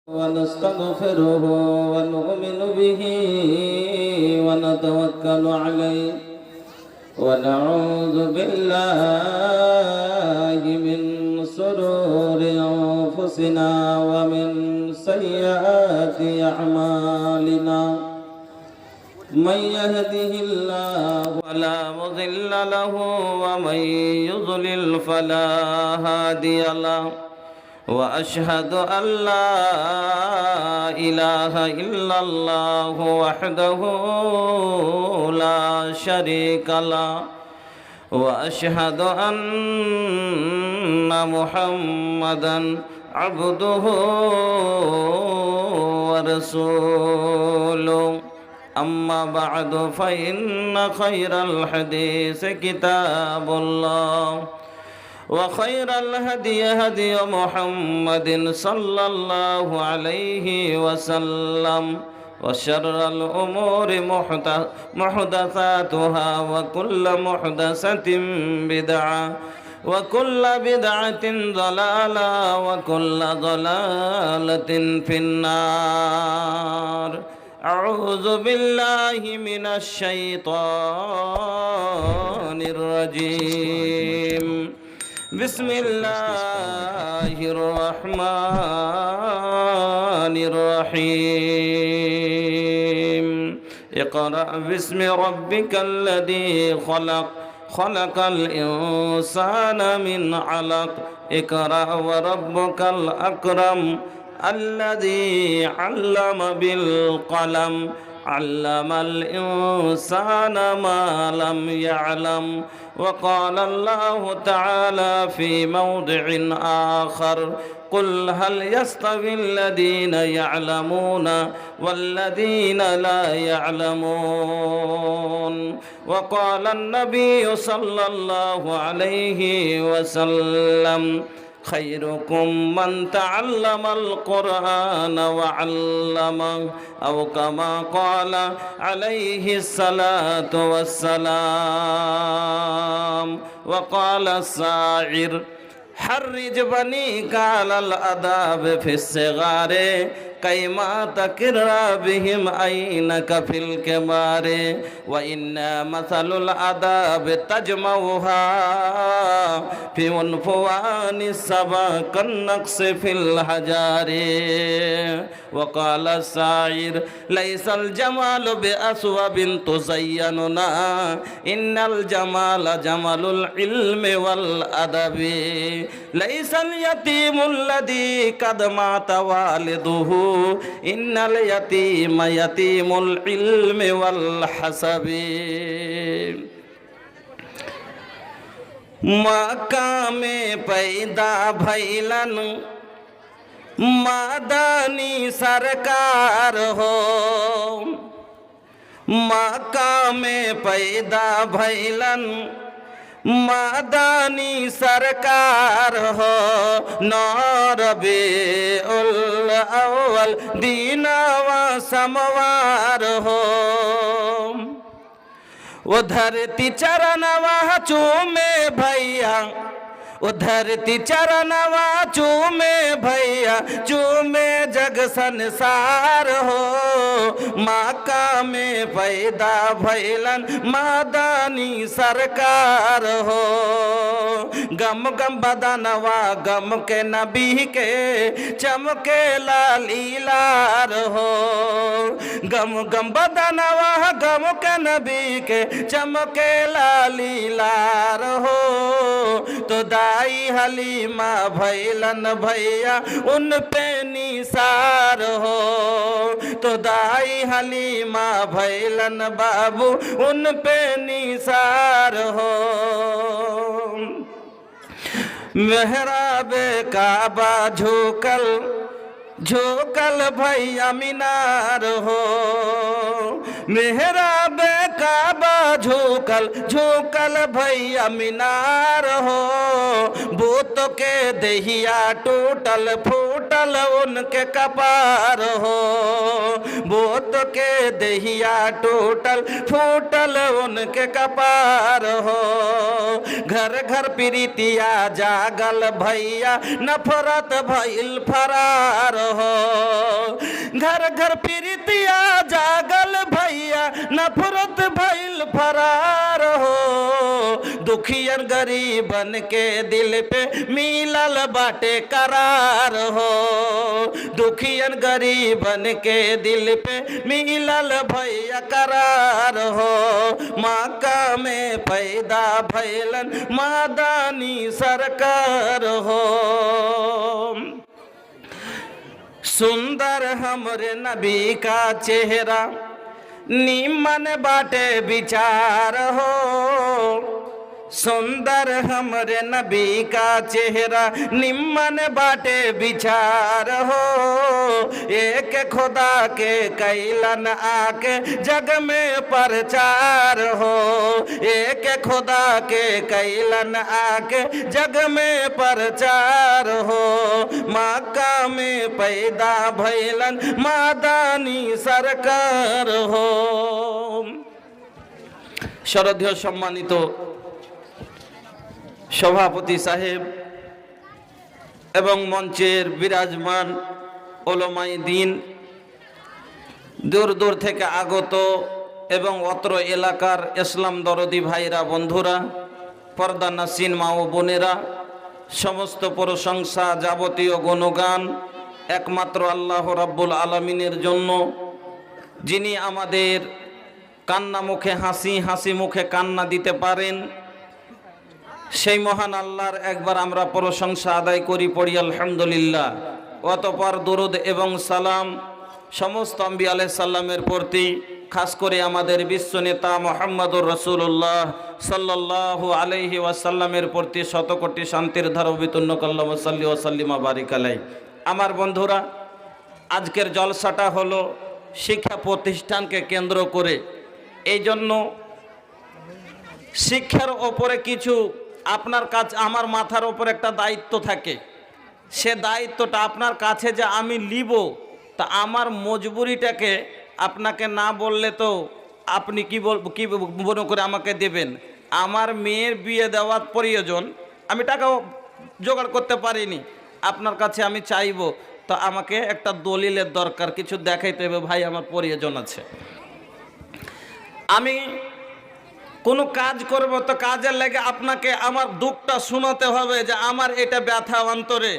ونستغفره ونؤمن به ونتوكل عليه ونعوذ بالله من شرور أنفسنا ومن سيئات أعمالنا من يهده الله فلا مضل له ومن يضلل فلا هادي له وأشهد أن لا إله إلا الله وحده لا شريك له وأشهد أن محمدا عبده ورسوله أما بعد فإن خير الحديث كتاب الله وخير الهدي هدي محمد صلى الله عليه وسلم وشر الأمور محدثاتها وكل محدثة بدعة وكل بدعة ضلالة وكل ضلالة في النار أعوذ بالله من الشيطان الرجيم بسم الله الرحمن الرحيم اقرأ باسم ربك الذي خلق خلق الإنسان من علق اقرأ وربك الأكرم الذي علم بالقلم علم الإنسان ما لم يعلم وقال الله تعالى في موضع آخر قل هل يستوي الذين يعلمون والذين لا يعلمون وقال النبي صلى الله عليه وسلم خيركم من تعلم القرآن وعلمه أو كما قال عليه الصلاة والسلام وقال الشاعر حرج بنيك على الأداب في الصغار كيما تكر بهم عينك في الكبار وإن مثل الأداب تجمعها في عنفوان السبا كالنقص في الحجار وقال الشاعر ليس الجمال بأثوب تزيننا إن الجمال جمال العلم والأدب ليس اليتيم الذي قد مات والده إن اليتيم يتيم العلم والحسب मक्का में पैदा भैलन मादानी सरकार हो मक्का में पैदा भैलन मादानी सरकार हो नौरबीउल अव्वल दीनवा समवार हो वो धरती चरणवा चूमे भैया वो धरती चरणवा चूमे भैया चूमे जग संसार हो मक्का में पैदा भैलन मादानी सरकार हो गम गम बदनवा गम के नबी के चमके लालीलार हो गम गम बदनवा गम के नबी के चमके लालीलार हो तो दाई हलीमा भैलन भैया उन पे निसार हो तो दाई हलीमा भैलन बाबू उन पे निसार हो मेहराबे काबा झोकल झोकल भैया मीनार हो मेहराबे काबा झोकल झोकल भैया मीनार हो बूत के दहिया टूटल फूटल उनके कपार हो बूत के दहिया टूटल फूटल उनके कपार हो घर घर प्रीतिया जागल भैया नफरत भइल फरार हो घर घर प्रीतिया जागल भैया नफरत भइल फरार हो। दुखियन गरीबन के दिल पे मिलल बाटे करार हो। दुखियन गरीबन के दिल पे मिलल भैया करार हो। मक्का में पैदा भैलन मदनी सरकार हो। सुंदर हमरे नबी का चेहरा निमन बाटे विचार हो। सुंदर हमरे नबी का चेहरा निम्न बाटे विचार हो। एक खुदा के कैलन आके जग में प्रचार हो। एक खुदा के कैलन आके जग में प्रचार हो। मक्का में पैदा भैलन मदनी सरकार हो। श्रद्धेय सम्मानित सभापति साहेब एवं मंचेर विराजमान ओलमाई दीन दूर दूर थेके आगत एवं अत्र एलाकार इस्लाम दरदी भाईरा बंधुरा पर्दा नासिन मा ओ बोनेरा समस्त प्रशंसा जाबतीय गुणगान एकमात्र आल्लाह रब्बुल आलमीनेर जन्य जिनी आमादेर कान्ना मुखे हासि हासि मुखे कान्ना दिते पारेन সেই মহান আল্লাহর একবার আমরা প্রশংসা আদায় করি পড়ি আলহামদুলিল্লাহ। অতঃপর দরুদ এবং সালাম সমস্ত আম্বিয়া আলাইহিস সালামের প্রতি খাস করে আমাদের বিশ্ব নেতা মুহাম্মদুর রাসূলুল্লাহ সাল্লাল্লাহু আলাইহি ওয়াসাল্লামের প্রতি শতকোটি শান্তির ধারা বিতুন্ন আল্লাহুম্মা সাল্লি ওয়া সাল্লিম বারিক আলাইহি। আমার বন্ধুরা, আজকের জলসাটা হলো শিক্ষা প্রতিষ্ঠানকে কেন্দ্র করে। এই জন্য শিক্ষার ওপরে কিছু আপনার কাছে আমার মাথার ওপর একটা দায়িত্ব থাকে। সে দায়িত্বটা আপনার কাছে যে আমি নিব, তা আমার মজবুরিটাকে আপনাকে না বললে তো আপনি কি মনে করে আমাকে দেবেন। আমার মেয়ের বিয়ে দেওয়ার প্রয়োজন, আমি টাকাও জোগাড় করতে পারিনি, আপনার কাছে আমি চাইব, তো আমাকে একটা দলিলের দরকার, কিছু দেখাইতে হবে ভাই আমার প্রয়োজন আছে। আমি কোনো কাজ করব, তো কাজের লাগে আপনাকে আমার দুঃখটা শোনাতে হবে যে আমার এটা ব্যথা অন্তরে,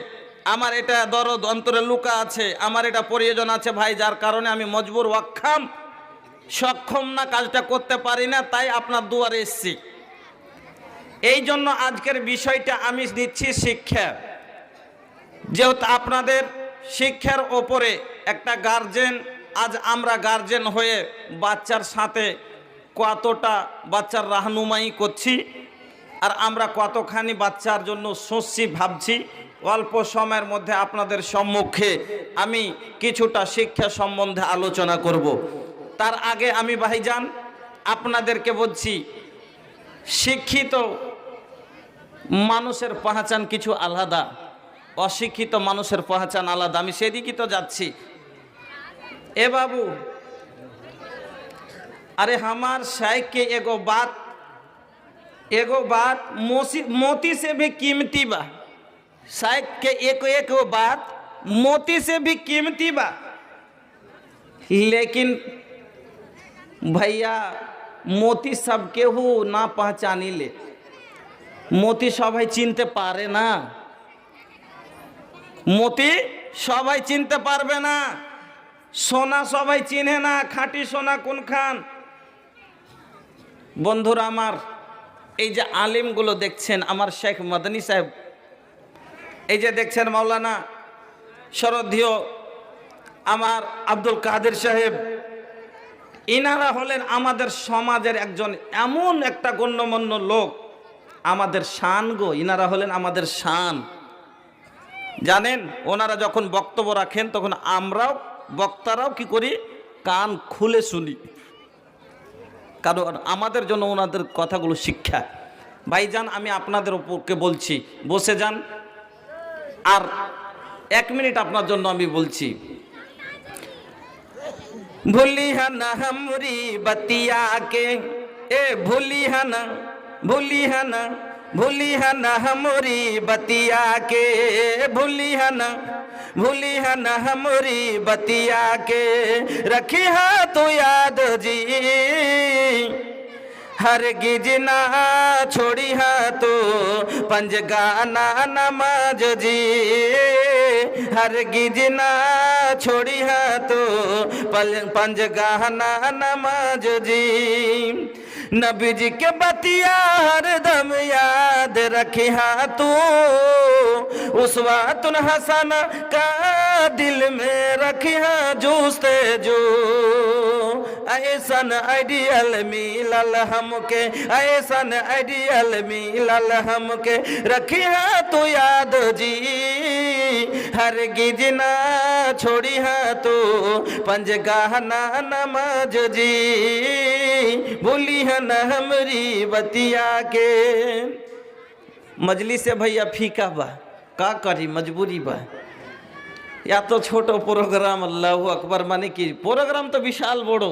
আমার এটা দরদ অন্তরে লুকা আছে, আমার এটা প্রয়োজন আছে ভাই, যার কারণে আমি মজবুর ওয়াক্কাম সক্ষম না, কাজটা করতে পারি না, তাই আপনার দুয়ারে এসেছি। এই জন্য আজকের বিষয়টা আমি দিচ্ছি শিক্ষা। যেহেতু আপনাদের শিক্ষার ওপরে একটা গার্জেন, আজ আমরা গার্জেন হয়ে বাচ্চার সাথে কতটা বাচ্চার রাহনুমাই করছি, আর আমরা কতখানি বাচ্চার জন্য সোচছি ভাবছি। অল্প সময়ের মধ্যে আপনাদের সম্মুখে আমি কিছুটা শিক্ষা সম্বন্ধে আলোচনা করব। তার আগে আমি ভাইজান আপনাদেরকে বলছি, শিক্ষিত মানুষের পহচান কিছু আলাদা, অশিক্ষিত মানুষের পহচান আলাদা। আমি সেদিকই তো যাচ্ছি। এ বাবু, अरे हमार शायक के एगो बात मोती से भी कीमती बा। शायक के एक बात मोती से भी कीमती बा। लेकिन भैया मोती सबके हु ना पहचानी ले, मोती सबाई चिनते पारे ना, मोती सबाई चिनते पारबे ना, सोना सबाई चिन्हे ना, खाटी सोना कोन खान। বন্ধুরা আমার, এই যে আলিমগুলো দেখছেন, আমার শেখ মদনী সাহেব, এই যে দেখছেন মাওলানা শ্রদ্ধেয় আমার আব্দুল কাদের সাহেব, ইনারা হলেন আমাদের সমাজের একজন এমন একটা গণ্যমান্য লোক, আমাদের শান গো, ইনারা হলেন আমাদের শান। জানেন, ওনারা যখন বক্তব্য রাখেন তখন আমরাও বক্তারাও কি করি, কান খুলে শুনি, কারণ আমাদের জন্য ওনাদের কথাগুলো শিক্ষা। ভাইজান আমি আপনাদের ওপরকে বলছি, বসে যান, আর 1 মিনিট আপনার জন্য আমি বলছি। ভুলিহানা হামরি বতিয়া কে, এ ভুলিহানা भूलिया न हमरी बतिया के, भूलिया न हमरी बतिया के, रखी हा तो याद जी, हरगिज ना छोड़ी हा तो पंजगाना नमाज जी, हरगिज ना छोड़ी हा तो पंजगाना नमाज जी। नबी जी के बतिया हरदम याद रखी हा तू, उसवातुन हसन का दिल में रखी हा जूस्ते जो, ऐसन आइडियल मिलल हमके, ऐसन आइडियल मिलल हमके, रखी हा तू याद जी, हरगिज ना छोड़ी हा तू पंजगाना नमाज जी, भूली है न हमरी बतिया के। मजलिस से भैया फीका बा, का करी मजबूरी बा, या तो छोटो प्रोग्राम, अल्लाहु আকবার, মানে কি প্রোগ্রাম তো বিশাল বড়,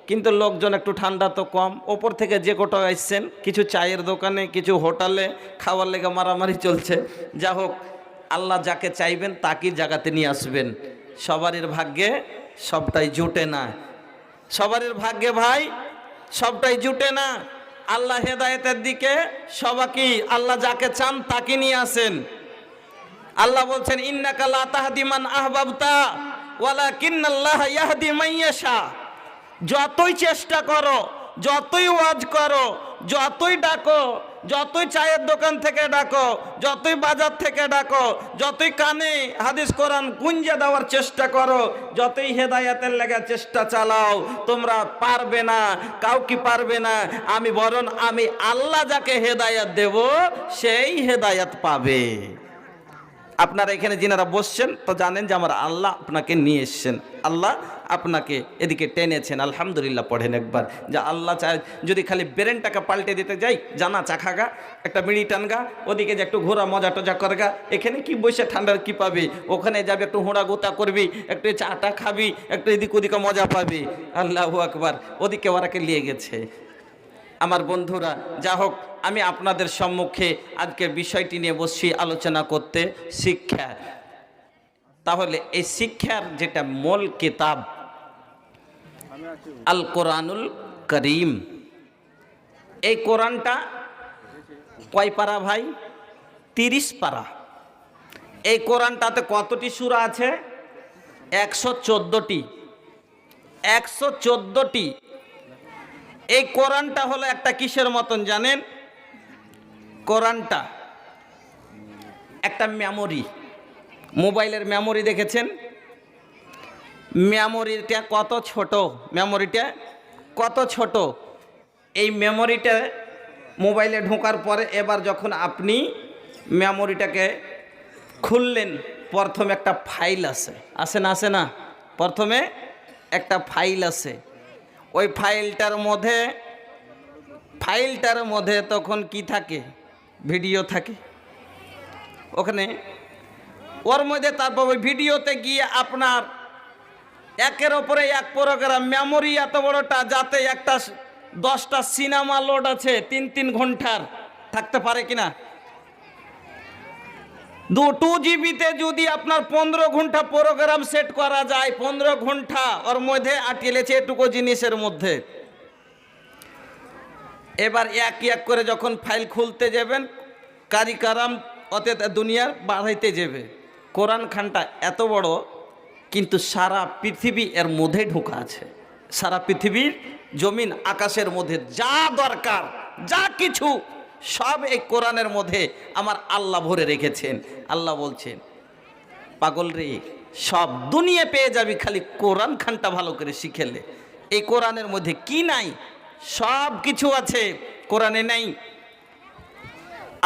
কিন্তু লোকজন একটু ঠান্ডা তো কম। ওপর থেকে যে কোটা আসছেন, কিছু চায়ের দোকানে, কিছু হোটেলে খাওয়ার লেগে মারামারি চলছে। যা হোক, আল্লাহ যাকে চাইবেন তাকে জায়গাতে নিয়ে আসবেন। সবারের ভাগ্যে সবটাই জুটে না, সবারের ভাগ্যে ভাই সবটাই জুটে না। আল্লাহ হেদায়েতের দিকে সবাইকে, আল্লাহ যাকে চান তাকে নিয়ে আসেন। আল্লাহ বলছেন ইন্নাকা লা তাহদি মান আহবাবতা ওয়ালাকিন্নাল্লাহা ইয়াহদি মান ইয়াশা। যতই চেষ্টা করো, যতই ওয়াজ করো, যতই ডাকো, যতই চায়ের দোকান থেকে ডাকো, যতই বাজার থেকে ডাকো, যতই কানে হাদিস কোরআন গুঞ্জে দেওয়ার চেষ্টা করো, যতই হেদায়েতের লাগা চেষ্টা চালাও, তোমরা পারবে না, কাউকে পারবে না। বরং আমি আল্লাহ যাকে হেদায়েত দেব সেই হেদায়েত পাবে। আপনারা এখানে যিনারা বসছেন তো জানেন যে আমার আল্লাহ আপনাকে নিয়ে এসছেন, আল্লাহ আপনাকে এদিকে টেনেছেন। আলহামদুলিল্লাহ পড়েন একবার, যে আল্লাহ চায় যদি খালি ব্রেনটাকে পাল্টে দিতে যাই, জানা চাখাগা, একটা বিড়ি টানগা, ওদিকে যে একটু ঘোরা মজা টজা করগা, এখানে কি বসে ঠান্ডার কি পাবি, ওখানে যাবে একটু হোঁড়া গোতা করবি, একটু চাটা খাবি, একটু এদিক ওদিকে মজা পাবি। আল্লাহু আকবার, ওদিকে ওরাকে নিয়ে গেছে। আমার বন্ধুরা, যা হোক, আমি আপনাদের সম্মুখে আজকে বিষয়টি নিয়ে বসছি আলোচনা করতে, শিক্ষা। তাহলে এই শিক্ষার যেটা মূল কিতাব আল কোরআনুল করিম, এই কোরআনটা কয় পারা ভাই? 30 পারা। এই কোরআনটাতে কতটি সূরা আছে? 114টি। 114টি। এই কোরআনটা হলো একটা কিসের মতন জানেন? কোরআনটা একটা মেমোরি, মোবাইলের মেমোরি দেখেছেন? মেমোরিটা কত ছোট, মেমোরিটা কত ছোট। এই মেমোরিটা মোবাইলে ঢোকার পরে এবার যখন আপনি মেমোরিটাকে খুললেন, প্রথমে একটা ফাইল আছে, আসে না? আসে না? প্রথমে একটা ফাইল আছে। ওই ফাইলটার মধ্যে তখন কি থাকে? ভিডিও থাকে ওখানে। ওর মধ্যে তারপর ওই ভিডিওতে গিয়ে আপনার একের ওপরে এক প্রোগ্রাম, মেমোরি এত বড়টা যাতে একটা 10টা সিনেমা লোড আছে 3 ঘন্টার, থাকতে পারে কিনা? 2 জিবিতে যদি আপনার 15 ঘন্টা প্রোগ্রাম সেট করা যায়, 15 ঘন্টা ওর মধ্যে আটকেলেছে এটুকু জিনিসের মধ্যে। এবার এক এক করে যখন ফাইল খুলতে যাবেন, কারিকারাম অতে দুনিয়ার বাড়াইতে যাবে। কোরআন খানটা এত বড়, কিন্তু সারা পৃথিবী এর মধ্যে ঢোকা আছে। সারা পৃথিবীর জমিন আকাশের মধ্যে যা দরকার, যা কিছু সব এই কোরআনের মধ্যে আমার আল্লাহ ভরে রেখেছেন। আল্লাহ বলছেন, পাগল রে, সব দুনিয়া পেয়ে যাবি, খালি কোরআন খানটা ভালো করে শিখেলে। এই কোরআনের মধ্যে কি নাই? সব কিছু আছে, কোরআনে নাই।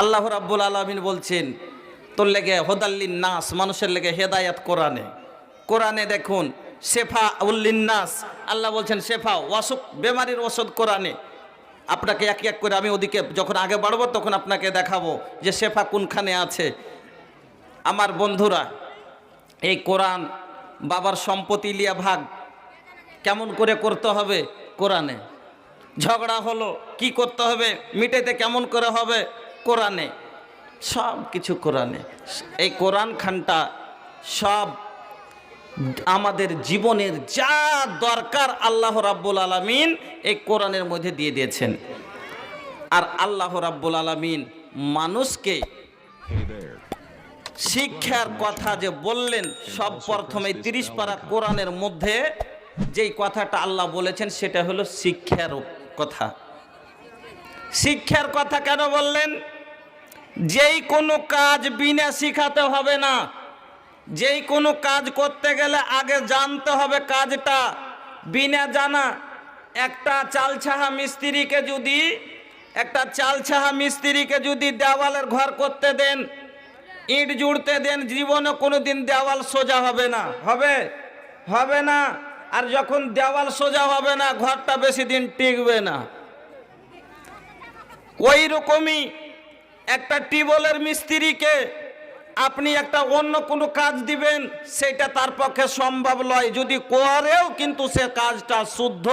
আল্লাহ রাব্বুল আলামিন বলছেন, তোর লেগে হুদাল্লিন নাস, মানুষের লেগে হেদায়াত কোরআনে। কোরআনে দেখুন শেফা উল্লিন নাস, আল্লাহ বলছেন শেফা, অসুখ বেমারির ওষুধ কোরআনে। আপনাকে এক এক করে আমি ওদিকে যখন আগে বাড়বো তখন আপনাকে দেখাবো যে শেফা কোনখানে আছে। আমার বন্ধুরা, এই কোরআন বাবার সম্পত্তি লিয়া ভাগ কেমন করে করতে হবে? কোরআনে। ঝগড়া হলো কি করতে হবে? মিটাইতে কেমন করে হবে? কোরআনে, সব কিছু কোরআনে। এই কোরআন খানটা সব আমাদের জীবনের যা দরকার আল্লাহ রাব্বুল আলামিন এই কোরআনের মধ্যে দিয়ে দিয়েছেন। আর আল্লাহ রাব্বুল আলামিন মানুষকে শিক্ষার কথা যে বললেন, সব প্রথমে 30 পারা কোরআনের মধ্যে যেই কথাটা আল্লাহ বলেছেন সেটা হলো শিক্ষার কথা। শিক্ষার কথা কেন বললেন? যেই কোনো কাজ বিনা শিখাতে হবে না। যেই কোনো কাজ করতে গেলে আগে জানতে হবে কাজটা। বিনা জানা একটা চালছাহা মিস্ত্রিকে যদি দেওয়ালের ঘর করতে দেন, ইট জুড়তে দেন, জীবনে কোনোদিন দেওয়াল সোজা হবে না। হবে না। আর যখন দেওয়াল সোজা হবে না, ঘরটা বেশি দিন টিকবে না। ওই রকমই একটা টিউবওয়েলের মিস্ত্রিকে আপনি একটা অন্য কোনো কাজ দিবেন, সেটা তার পক্ষে সম্ভব নয়। যদি করেও কিন্তু সে কাজটা শুদ্ধ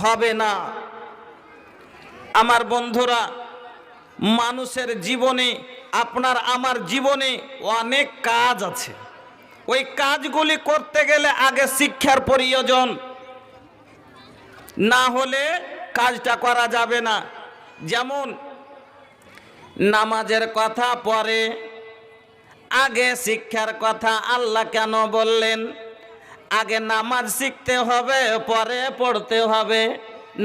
হবে না। আমার বন্ধুরা, মানুষের জীবনে, আপনার আমার জীবনে অনেক কাজ আছে। ওই কাজগুলি করতে গেলে আগে শিক্ষার প্রয়োজন, না হলে কাজটা করা যাবে না। যেমন নামাজের কথা পরে, আগে শিক্ষার কথা আল্লাহ কেন বললেন? আগে নামাজ শিখতে হবে, পরে পড়তে হবে।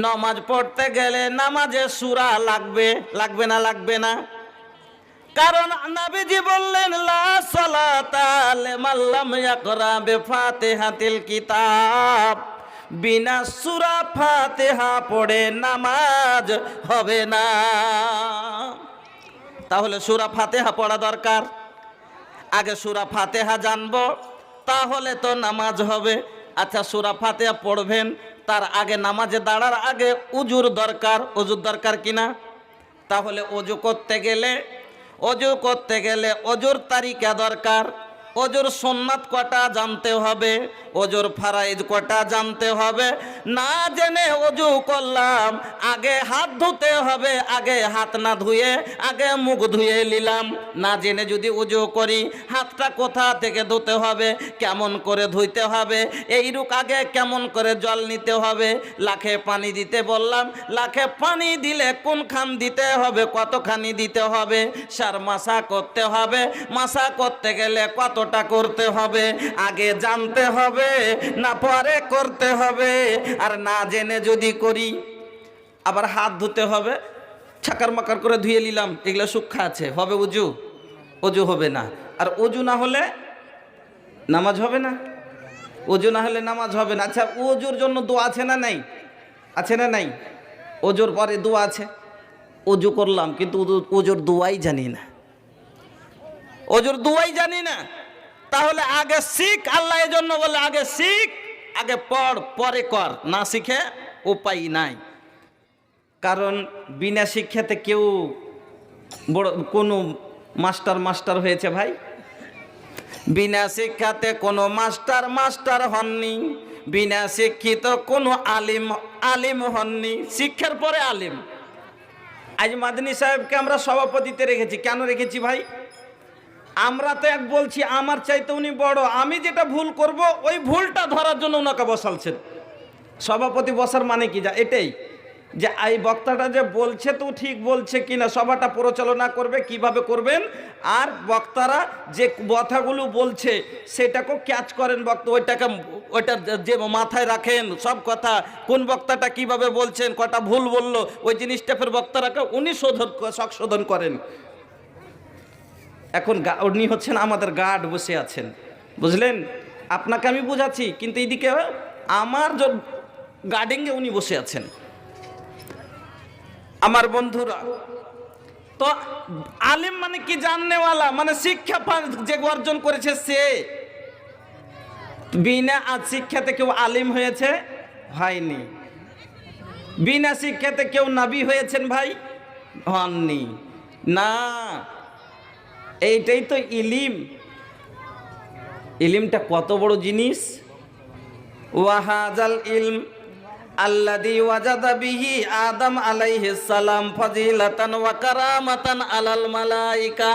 নামাজ পড়তে গেলে নামাজে সূরা লাগবে না? কারণ নবীজি বললেন, লা সালাতা লিমান লাম ইয়াকরা বিফাতিহাতিল কিতাব। বিনা সূরা ফাতিহা পড়ে নামাজ হবে না। তাহলে সূরা ফাতিহা পড়া দরকার। আগে সূরা ফাতিহা জানবো, তাহলে তো নামাজ হবে। আচ্ছা, সূরা ফাতিহা পড়বেন, তার আগে নামাজে দাঁড়ার আগে উজুর দরকার কিনা? তাহলে অজু করতে গেলে অজুর তারিকা দরকার। অজুর সুন্নাত কটা জানতে হবে, অজুর ফারাইজ কটা জানতে হবে। না জেনে অজু করলাম, আগে হাত ধুতে হবে, আগে হাত না ধুয়ে আগে মুখ ধুয়ে নিলাম। না জেনে যদি অজু করি, হাতটা কোথা থেকে ধুতে হবে, কেমন করে ধুইতে হবে, এইরূপ আগে কেমন করে জল নিতে হবে। লাখে পানি দিতে বললাম, লাখে পানি দিলে কোনখান দিতে হবে, কতখানি দিতে হবে। সার মাসা করতে হবে, মাসা করতে গেলে কতটা করতে হবে, আগে জানতে হবে না পরে করতে হবে। আর না জেনে যদি করি, আবার হাত ধুতে হবে, ছাকার মাকার করে ধুয়ে নিলাম, এগুলো সূক্ষ্ম আছে, হবে অজু হবে না। আর অজু না হলে নামাজ হবে না। অজু না হলে নামাজ হবে না। আচ্ছা, অজুর জন্য দোয়া আছে না নাই? অজুর পরে দোয়া আছে। অজু করলাম কিন্তু অজুর দোয়াই জানি না। তাহলে আগে শিখ। আল্লাহ এই জন্য বলে আগে শিখ, আগে পড়, পরে কর। না শিখে উপায় নাই। কারণ বিনা শিক্ষাতে কেউ বড় কোনো মাস্টার হয়েছে ভাই? বিনা শিক্ষাতে কোনো মাস্টার হননি। বিনা শিক্ষিত কোনো আলিম হননি। শিক্ষার পরে আলিম। আজ মাদনী সাহেবকে আমরা সভাপতিতে রেখেছি। কেন রেখেছি ভাই? আমরা তো এক বলছি আমার চাইতে উনি বড়, আমি যেটা ভুল করব ওই ভুলটা ধরার জন্য ওনাকে বসালছেন। সভাপতি বসার মানে কি? এটাই যে এই বক্তাটা যে বলছে তো ঠিক বলছে কিনা, সভাটা পরিচালনা করবে কিভাবে করবেন, আর বক্তারা যে কথাগুলো বলছে সেটাকেও ক্যাচ করেন বক্তা, ওইটা যে মাথায় রাখেন সব কথা, কোন বক্তাটা কিভাবে বলছেন, কটা ভুল বললো, ওই জিনিসটা ফের বক্তারাকে উনি সংশোধন করেন। এখন উনি হচ্ছেন আমাদের গার্ড, বসে আছেন, বুঝলেন? আপনাকে আমি বুঝাচ্ছি, কিন্তু এইদিকে আমার গার্ডিংয়ে উনি বসে আছেন। আমার বন্ধুরা, তো আলিম মানে কি? জাননেওয়ালা, মানে শিক্ষা যে অর্জন করেছে সে। বিনা শিক্ষাতে কেউ আলিম হয়েছে? হয়নি। বিনা শিক্ষাতে কেউ নবী হয়েছেন ভাই? হননি না। এইটাই তো ইলিমটা কত বড় জিনিস। ওয়াহাজাল ইলম আল্লাযী ওয়াজাদা বিহি আদম আলাইহিস সালাম ফাজিলাতান ওয়া কারামাতান আলাল মালায়েকা।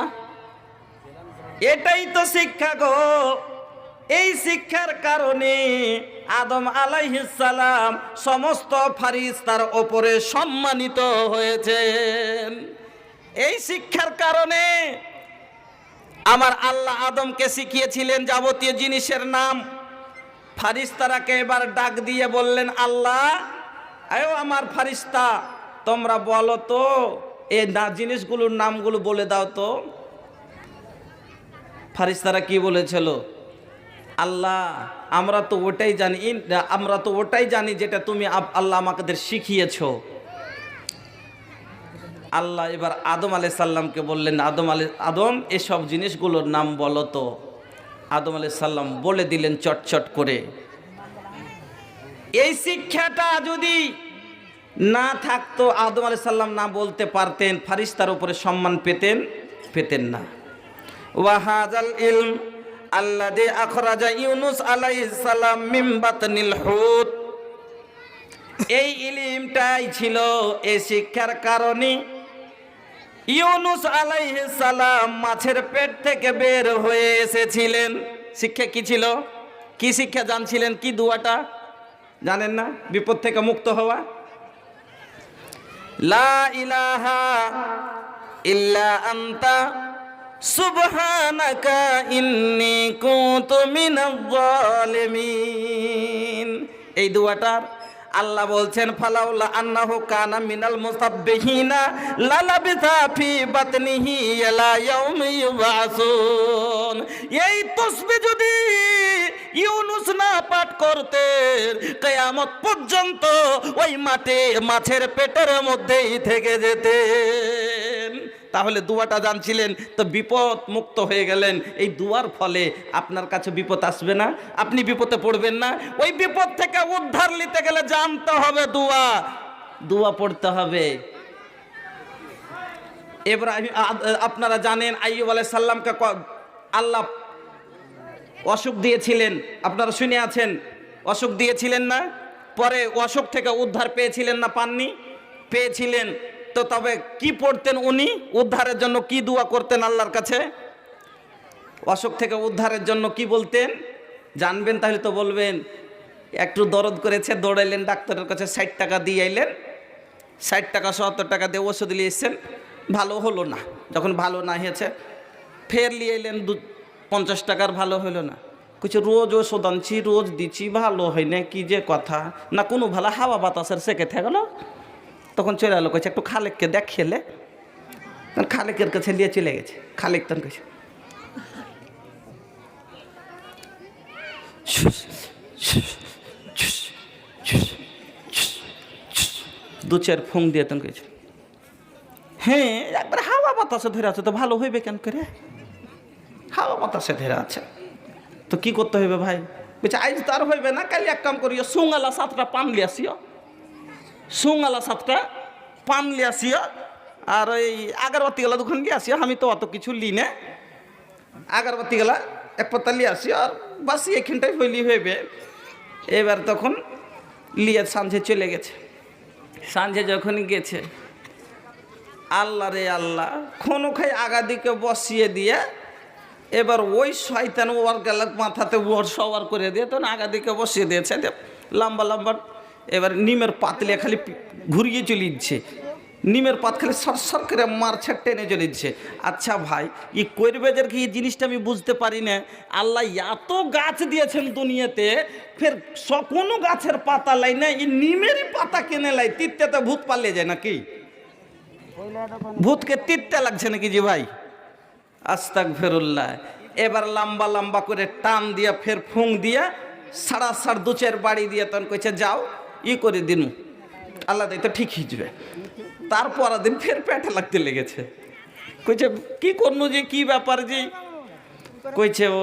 এটাই তো শিক্ষা গো। এই শিক্ষার কারণে আদম আলাইহিস সালাম সমস্ত ফারিস্তার ওপরে সম্মানিত হয়েছেন। এই শিক্ষার কারণে আমার আল্লাহ আদমকে শিখিয়েছিলেন যাবতীয় জিনিসের নাম। ফারিস্তারাকে এবার ডাক দিয়ে বললেন, আল্লাহ আয়ো আমার ফারিস্তা, তোমরা বলো তো এই জিনিসগুলোর নামগুলো বলে দাও তো। ফারিস্তারা কি বলেছিল? আল্লাহ আমরা তো ওটাই জানি যেটা তুমি আল্লাহ আমাদের শিখিয়েছো। আল্লাহ এবার আদম আলাইহিস সালামকে বললেন, আদম এসব জিনিসগুলোর নাম বলো তো। আদম আলাইহিস সালাম বলে দিলেন চটচট করে। এই শিক্ষাটা যদি না থাকতো, আদম আলাইহিস সালাম না বলতে পারতেন, ফারিস্তার উপরে সম্মান পেতেন না। ওয়াহাজাল ইলম আল্লাযী আখরাজা ইউনুস আলাইহিস সালাম মিন বাতনিল হুত। এই ইলমটাই ছিল এই শিক্ষার কারণে ইউনুস আলাইহিস সালাম মাছের পেট থেকে বের হয়ে এসেছিলেন। শিক্ষা কি ছিল? কি শিক্ষা জানছিলেন? কি দুয়াটা জানেন না? বিপদ থেকে মুক্ত হওয়া। লা ইলাহা ইল্লা আনতা সুবহানাকা ইন্নী কুনতু মিনাজ জালিমিন। এই দুয়াটার আল্লাহ বলছেন, ফালাউলা আন্নাহু কানা মিনাল মুসাব্বিহিনা লালাবিথা ফি বাতনিহি ইলা ইয়াউমি ইউবাসুন। এই তাসবিহ যদি ইউনুস না পাঠ করতেন, কিয়ামত পর্যন্ত ওই মাছের পেটের মধ্যেই থেকে যেতেন। তাহলে দুয়াটা জানছিলেন তো বিপদ মুক্ত হয়ে গেলেন। এই দুয়ার ফলে আপনার কাছে বিপদ আসবে না, আপনি বিপদে পড়বেন না। ওই বিপদ থেকে উদ্ধার নিতে গেলে জানতে হবে দুয়া পড়তে হবে। ইব্রাহিম, আপনারা জানেন আইয়ুব আলাইহিস সালামকে আল্লাহ অসুখ দিয়েছিলেন, আপনারা শুনে আছেন। অসুখ দিয়েছিলেন না? পরে অসুখ থেকে উদ্ধার পেয়েছিলেন না? পাননি? পেয়েছিলেন। তো তবে কি পড়তেন উনি? উদ্ধারের জন্য কি দোয়া করতেন আল্লাহর কাছে? অসুখ থেকে উদ্ধারের জন্য কি বলতেন জানবেন? তাহলে তো বলবেন। একটু দরদ করেছে, দৌড়াইলেন ডাক্তারের কাছে, 60 টাকা দিয়ে আইলেন। 60 টাকা 70 টাকা দিয়ে ওষুধ নিয়ে এসছেন, ভালো হলো না। যখন ভালো না হয়েছে ফের নিয়ে এলেন 50 টাকার, ভালো হলো না। কিছু রোজ ওষুধ আনছি, রোজ দিচ্ছি, ভালো হয় না। কি যে কথা না, কোনো ভালো হাওয়া বাতাসের সেকে গেল। তখন চলে এলো, কইছে একটু খালেককে দেখ খেলে। খালেকের কাছে নিয়ে চলে গেছে। খালেক তখন কইছে দু চার ফুং দিয়ে তখন কইছে, হ্যাঁ একবার হাওয়া বাতাসে ধরে আছে তো ভালো হইবে কেন করে? হাওয়া বাতাসে ধরে আছে তো কি করতে হইবে ভাই? বলছে আজ তো আর হইবে না, কালি এক কাম করিও, সুঙ্গালা 7টা পান লিয়াসিও, সুঙ্গালা 7টা পান লিয়াসিও, আর ওই আগরবাতি গেলা দোকান গিয়ে আসিও। আমি তো অত কিছু লি না, আগরবাতি গেলা 1 পাতা লিয়ে আসিও, আর বাসি এখানটাই হইবে। এবার তখন লিয়ে সাঁঝে চলে গেছে। সাঁঝে যখনই গেছে, আল্লাহ রে আল্লাহ, কোনো খাই আগা দিকে বসিয়ে দিয়ে এবার ওই শয়তান ওর গেল মাথাতে ওর সবার করে দিয়ে তখন আগা দিকে বসিয়ে দিয়েছে লম্বা লম্বা। এবার নিমের পাতলে খালি ঘুরিয়ে চলে দিচ্ছে, নিমের পাত খালি সরসর করে মারছে, টেনে চলে দিচ্ছে। আচ্ছা ভাই, এই কৈরবেজের কি এই জিনিসটা আমি বুঝতে পারি না। আল্লাহ এত গাছ দিয়েছেন দুনিয়াতে, ফের কোনো গাছের পাতা লাই না, এই নিমেরই পাতা কেনে লাই। তিততে ভূত পালিয়ে যায় নাকি? ভূতকে তিততে লাগছে নাকি জি ভাই? আস্তাগফিরুল্লাহ। এবার লম্বা লম্বা করে টান দিয়া ফের ফুং দিয়া সাড়া 2-4 বাড়ি দিয়ে তখন কইছে যাও করে দিন, আল্লাহ তাই তো ঠিক হিজবে। তারপর দিন ফের পেটে লাগতে লেগেছে। কইছে কি করবো যে, কি ব্যাপার যে? কইছে ও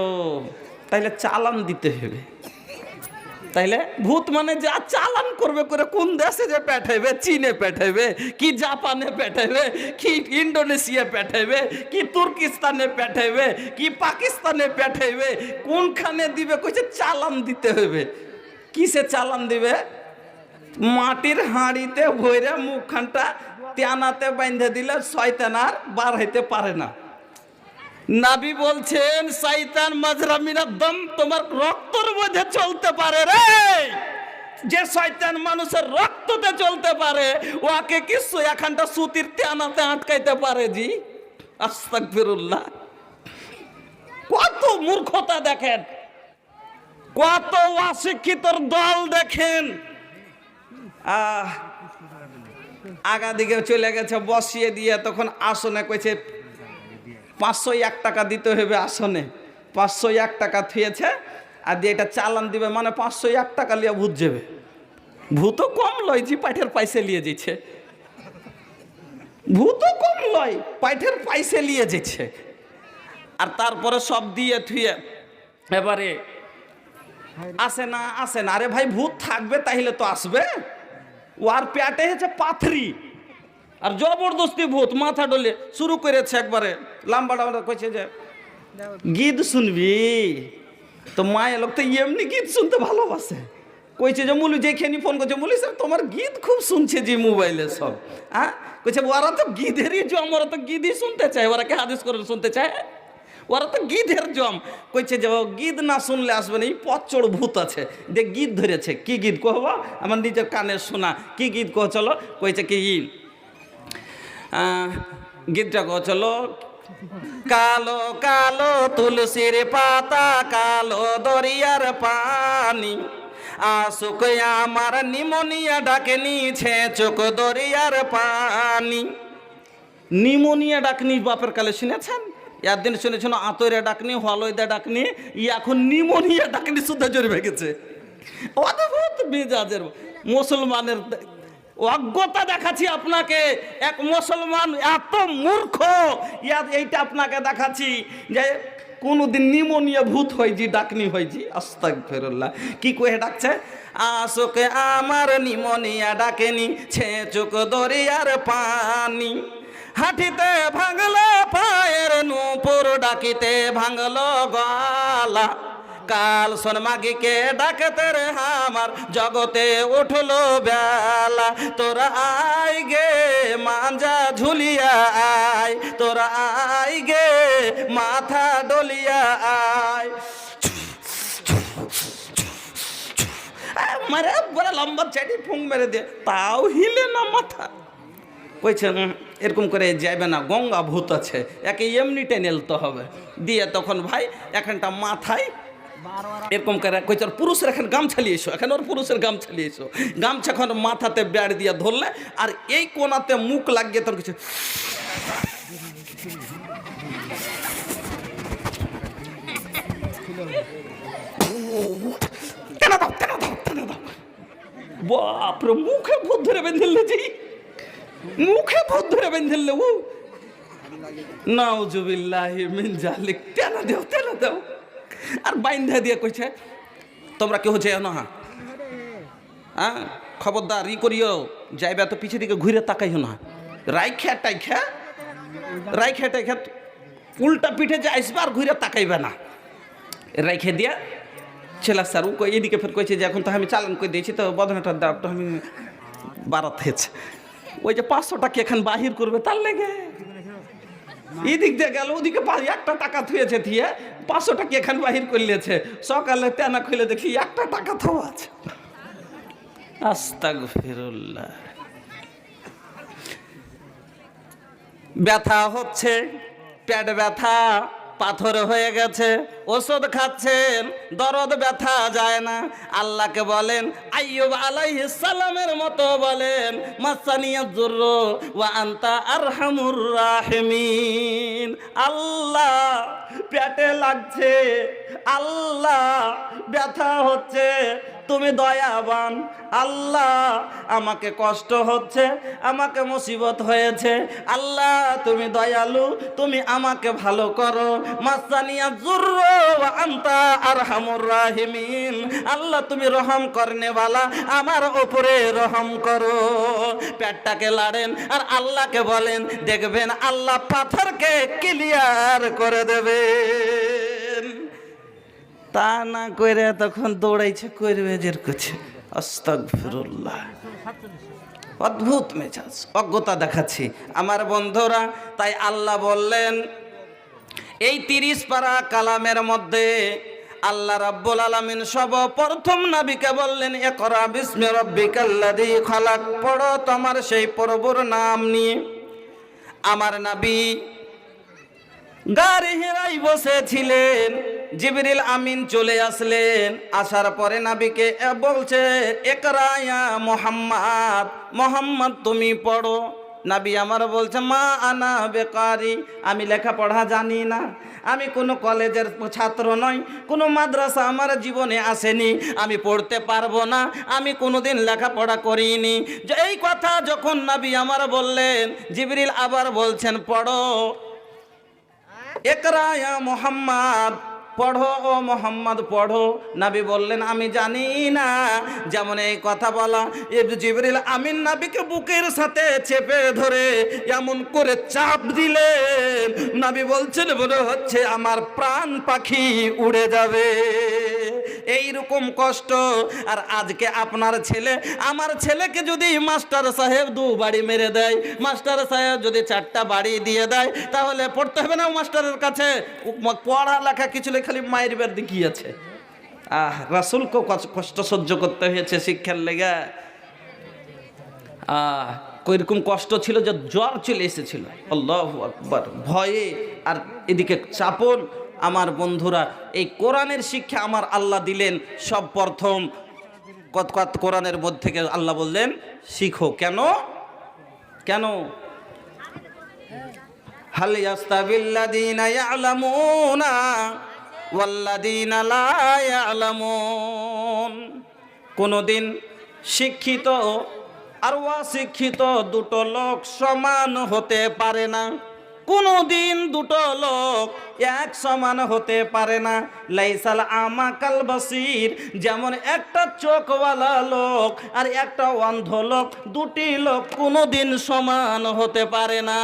তাইলে চালান দিতে হবে। তাইলে ভূত মানে যা চালান করবে করে, কোন দেশে যে পাঠাইবে, চীনে পাঠাইবে কি জাপানে পাঠাইবে কি ইন্ডোনেশিয়া পাঠাইবে কি তুর্কিস্তানে পাঠাইবে কি পাকিস্তানে পাঠাইবে, কোনখানে দিবে? কইছে চালান দিতে হবে। কিসে চালান দিবে? মাটির হাঁড়িতে ভরে মুখখানটা তেনাতে বাঁধে দিলে শয়তান আর বার হইতে পারে না। নবী বলছেন শয়তান মাজরা মিনাদ দম, তোমার রক্তর মধ্যে চলতে পারে রে। যে শয়তান মানুষের রক্ততে চলতে পারে ওকে কি এখানটা সুতির তেনাতে আটকাইতে পারে? জি আস্তাগফিরুল্লাহ। কত মূর্খতা দেখেন, কত অশিক্ষিতর দল দেখেন। আগা দিকে চলে গেছে, বসিয়ে দিয়ে তখন আসনে কইছে 501 টাকা দিতে হবে আসনে। 501 টাকা থুয়েছে আর দিয়ে এটা চালান দিবে, মানে 501 টাকা লিয়ে ভূত যাবে। ভূতও কম লয়, জি পাইঠের পয়সা লিয়ে যেছে। ভূতও কম লয়, পাইঠের পয়সা লিয়ে যেছে। আর তারপরে সব দিয়ে থুয়ে এবারে আসে না আসে না। আরে ভাই ভূত থাকবে তাইলে তো আসবে। ও আর পেটে হচ্ছে পাথরি আর জবরদস্তি ভূত মাথা ডলে শুরু করেছে একবারে লম্বা লম্বা কইছে যে গীত শুনবি। তো মায়ের লোক তো এমনি গীত শুনতে ভালোবাসে। কইছে যে মুলু যেখানে ফোন করছে, মুলি স্যার তোমার গীত খুব শুনছে যে মোবাইলে সব। হ্যাঁ কইছে ওরা তো গীতেরই জম, ওরা তো গীতই শুনতে চায়, ওরা কে হাদিস করে শুনতে চায়? ওরা তো গীতের জম। কইছে যে গীত না শুনলে আসবে না, এই পচড় ভূত আছে যে গীত ধরেছে। কি গীত কহবা? আমার নিজের কানে শোনা। কি গীত কহ চলো? কইছে কি গীতটা কহ চলো। কালো কালো তুলসীর পাতা, কালো দরিয়ার পানি, আসুক আমার নিমোনিয়া ডাকে নিছে চোখ দরিয়ার পানি। নিমোনিয়া ডাকনি বাপের কালে শুনেছেন? একদিন শুনেছেন আতরে ডাকনি, হলইদা ডাকনি, এখন নিমোনিয়া ডাকনি শুদ্ধ জোরে ভেগেছে। অদ্ভুত মেজাজের মুসলমানের অজ্ঞতা দেখাচ্ছি আপনাকে। এক মুসলমান এত মূর্খ, এইটা আপনাকে দেখাচ্ছি যে কোনদিন নিমোনিয়া ভূত হয়েছি, ডাকনি হয়েছি। আস্তাগফিরুল্লাহ। কি কয়ে ডাকছে? আসুক আমার নিমোনিয়া ডাকেনি ছে চোখ দরিয়ার পানি, হাঁটিতে ভাঙলো পায়ের নূপুর, ডাকিতে ভাঙলো গলা, কাল সোনমাগিকে ডাকতে রে আমার জগতে উঠলো বেলা। তোরা আই গে মাঞ্জা ঝুলিয়া আয়, তোরা আই গে মাথা ডলিয়া আয়। মারে বড় লম্বা চাটি ফুং মেরে দিয়ে তাও হিলে না মাথা। কইছে এরকম করে যাইবে না, গঙ্গা ভূত আছে, একে এমনি টেনে নিতে হবে। দিয়ে তখন ভাই এখানটা মাথায় এরকম করে কইছে পুরুষের এখন গামছা নিয়ে এসো, এখন ওর পুরুষের গামছা নিয়ে এসো। গামছা এখন মাথাতে ব্যাট দিয়ে ধরলে আর এই কোনাতে মুখ লাগিয়ে তোর কিছু টেনে দাও টেনে দাও টেনে দাও। বাপরে মুখে ভূত ধরে বেঁধে জি, মুখে ভূত ধরে বেঁধে ও নাউজুবিল্লাহি মিন জালিক। টেনে দাও টেনে দাও। আর বাইন্ধা দিয়ে কইছে তোমরা কেউ যেও না, হ্যাঁ খবরদার ই করিও, যাইবে তো পিছিয়ে দিকে ঘুরে তাকাইও না। রাইখা টাইখা রাইখা টাইখা উল্টা পিঠে যে আসবে আর ঘুরে তাকাইবে না। রাইখে দিয়া ছেলা স্যার ও এদিকে ফের কইছে যে এখন তো আমি চালান করে দিয়েছি, তো বদনাটার দাম তো আমি বাড়াতে হয়েছে। ওই যে 500 টাকা এখন বাহির করবে তার লেগে এদিক দিয়ে গেল, ওদিকে 1 টাকা থুয়েছে, থিয়ে 500 টাকা এখানে বাহির করলেছে। সকালে তেনা খুলে দেখি 1 টাকা তো আছে। আস্তাগফিরুল্লাহ। ব্যথা হচ্ছে, পেট ব্যথা, পাথর হয়ে গেছে, ওষুধ খাচ্ছেন, দরদ ব্যথা যায় না। আল্লাহকে বলেন আইয়ুব আলাইহিস সালামের মতো বলেন মাসানিয়াজ যুররু ওয়া আনতা আরহামুর রাহিমিন। আল্লাহ পেটে লাগছে, আল্লাহ ব্যথা হচ্ছে, তুমি দয়াবান। আল্লাহ আমাকে কষ্ট হচ্ছে, আমাকে মুসিবত হয়েছে, আল্লাহ তুমি দয়ালু, তুমি আমাকে ভালো করো। মাসানিয়া যুররু ওয়া আনতা আরহামুর রাহিমিন। আল্লাহ তুমি রহম করনে वाला, আমার উপরে রহম করো। পেটটাকে লাড়েন আর আল্লাহকে বলেন, দেখবেন আল্লাহ পাথরকে ক্লিয়ার করে দেবেন। তা না করে তখন দৌড়াইছে করবে জের করছে। আস্তাগফিরুল্লাহ। অদ্ভুত মেজাজ, অজ্ঞতা দেখাচ্ছি আমার বন্ধুরা। তাই আল্লাহ বললেন এই 30 পারা কালামের মধ্যে আল্লাহ রাব্বুল আলামিন সর্বপ্রথম নবীকে বললেন ইকরা বিসমি রাব্বিকাল্লাযী খালাক, পড়ো তোমার সেই প্রভুর নাম নিয়ে। আমার নবী গারে হেরাই বসেছিলেন, জিবরিল আমিন চলে আসলেন। আসার পরে নবীকে বলছে ইকরা ইয়া মুহাম্মদ, মুহাম্মদ তুমি পড়ো। নবী আমার বলছে মা আনা বেকারি, আমি লেখাপড়া জানি না, আমি কোনো কলেজের ছাত্র নই, কোনো মাদ্রাসা আমার জীবনে আসেনি, আমি পড়তে পারবো না, আমি কোনোদিন লেখাপড়া করিনি। যে এই কথা যখন নবী আমার বললেন, জিবরিল আবার বলছেন পড়ো ইকরা ইয়া মুহাম্মদ, পড়ো ও মোহাম্মদ পড়ো। নবী বললেন আমি জানি না। যেমন এই কথা বলা, জিবরিল আমিন নবীকে বুকের সাথে চেপে ধরে এমন করে চাপ দিলেন, নবী বলছেন মনে হচ্ছে আমার প্রাণ পাখি উড়ে যাবে, এই রকম কষ্ট। আর আজকে আপনার ছেলে, আমার ছেলেকে যদি মাস্টার সাহেব 2 বাড়ি মেরে দেয়, মাস্টার সাহেব যদি 4টা বাড়ি দিয়ে দেয়, তাহলে পড়তে হবে না মাস্টারের কাছে? পড়ালেখা কিছু খালি মায়ের বের দেখিয়েছে। রাসূলকে কষ্ট সহ্য করতে হয়েছে শিক্ষার লেগে। কইরকম কষ্ট ছিল যে জ্বর চলে এসেছিল, আল্লাহু আকবার, ভয়ে। আর এদিকে চাপন। আমার বন্ধুরা, এই কোরআনের শিক্ষা আমার আল্লাহ দিলেন সব প্রথম। কোরআনের মধ্যে থেকে আল্লাহ বললেন শিখো। কেন কেন? হাল ইয়াস্তাবিল্লাযীনা ইয়ালামুনা ওয়াল্লাযীনা লা ইয়ালামুন। কোনদিন শিক্ষিত আর অশিক্ষিত দুটো লোক সমান হতে পারে না, কোনদিন দুটো লোক এক সমান হতে পারে না। লাইসাল আমা কাল বাসির, যেমন একটা চোখওয়ালা লোক আর একটা অন্ধ লোক, দুটি লোক কোনদিন সমান হতে পারে না।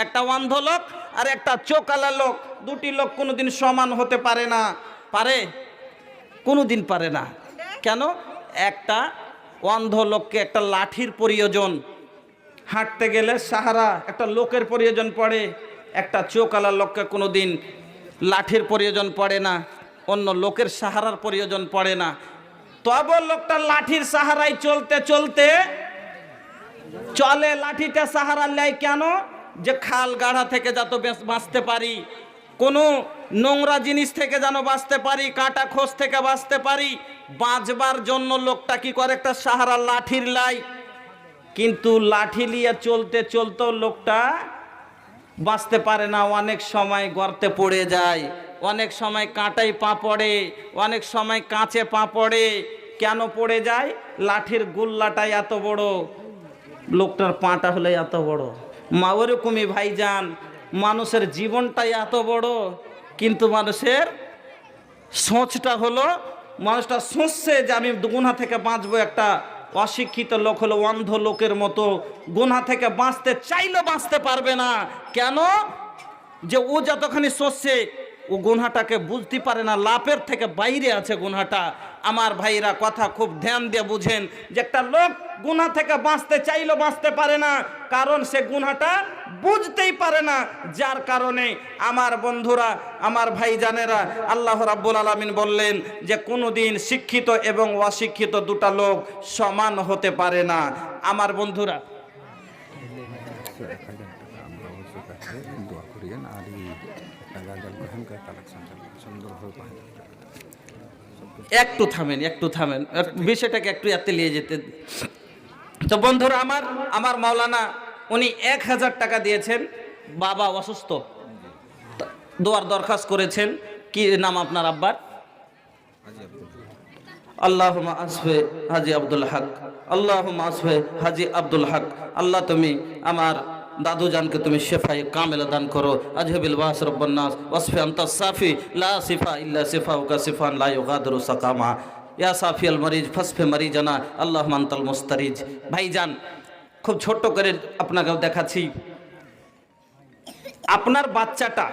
একটা অন্ধ লোক আর একটা চোখওয়ালা লোক, দুটি লোক কোনোদিন সমান হতে পারে না। পারে? কোনোদিন পারে না। কেন? একটা অন্ধ লোককে একটা লাঠির প্রয়োজন, হাঁটতে গেলে সাহারা একটা লোকের প্রয়োজন পড়ে। একটা চোখওয়ালা লোককে কোনোদিন লাঠির প্রয়োজন পড়ে না, অন্য লোকের সাহারার প্রয়োজন পড়ে না। তবে লোকটা লাঠির সাহারায় চলতে চলতে চলে, লাঠিটা সাহারা নেয় কেন? যে খাল গাড়া থেকে যত বাঁচতে পারি, কোনো নোংরা জিনিস থেকে যেন বাঁচতে পারি, কাঁটা খোঁজ থেকে বাঁচতে পারি, বাঁচবার জন্য লোকটা কি করে? একটা সাহারা লাঠির লাই। কিন্তু লাঠি নিয়ে চলতে চলতেও লোকটা বাঁচতে পারে না, অনেক সময় গর্তে পড়ে যায়, অনেক সময় কাঁটায় পা পড়ে, অনেক সময় কাঁচে পা পড়ে। কেন পড়ে যায়? লাঠির গুল্লাটাই এত বড়, লোকটার পাটা হলে এত বড়। মা ওরকমই ভাইজান, মানুষের জীবনটাই এত বড়, কিন্তু মানুষের সোচটা হলো, মানুষটা সোচছে যে আমি গুনাহ থেকে বাঁচবো। একটা অশিক্ষিত লোক হলো অন্ধ লোকের মতো, গুনাহ থেকে বাঁচতে চাইলেও বাঁচতে পারবে না। কেন? যে ও যতখানি সোচছে ও গুনাহটাকে বুঝতে পারে না, লাভের থেকে বাইরে আছে গুনাহটা। আমার ভাইরা কথা খুব ধ্যান দিয়ে বুঝেন, যে একটা লোক গুনাহ থেকে বাঁচতে চাইলেও বাঁচতে পারে না, কারণ সে গুনাহটা বুঝতেই পারে না। যার কারণে আমার বন্ধুরা, আমার ভাইজানেরা, আল্লাহ রাব্বুল আলামিন বললেন যে কোনোদিন শিক্ষিত এবং অশিক্ষিত দুটা লোক সমান হতে পারে না। আমার বন্ধুরা, একটু থামেন, একটু থামেন, বিষয়টাকে একটু এতে নিয়ে যেতে। তো বন্ধুরা আমার মাওলানা উনি 1000 টাকা দিয়েছেন, বাবা অসুস্থ, দোয়ার দরখাস্ত করেছেন। কি নাম আপনার আব্বার? আল্লাহুম্মা আসফে হাজি আব্দুল হক, আল্লাহুম্মা আসফে হাজি আব্দুল হক। আল্লাহ তুমি আমার দাদু জানকে তুমি শেফায়ে কামেলা দান করো। আজহাবিল বাস রব্বান নাস ওয়াসফি আনতা সাফি লা সিফা ইল্লা সিফাউকা সিফান লা ইউগাদিরু সাকামা ইয়া সাফিয়াল মারিজ ফাসফে মারিজানা আল্লাহুম্মা আনতাল মুস্তারিজ। ভাইজান, খুব ছোট্ট করে আপনাকে দেখাচ্ছি। আপনার বাচ্চাটা,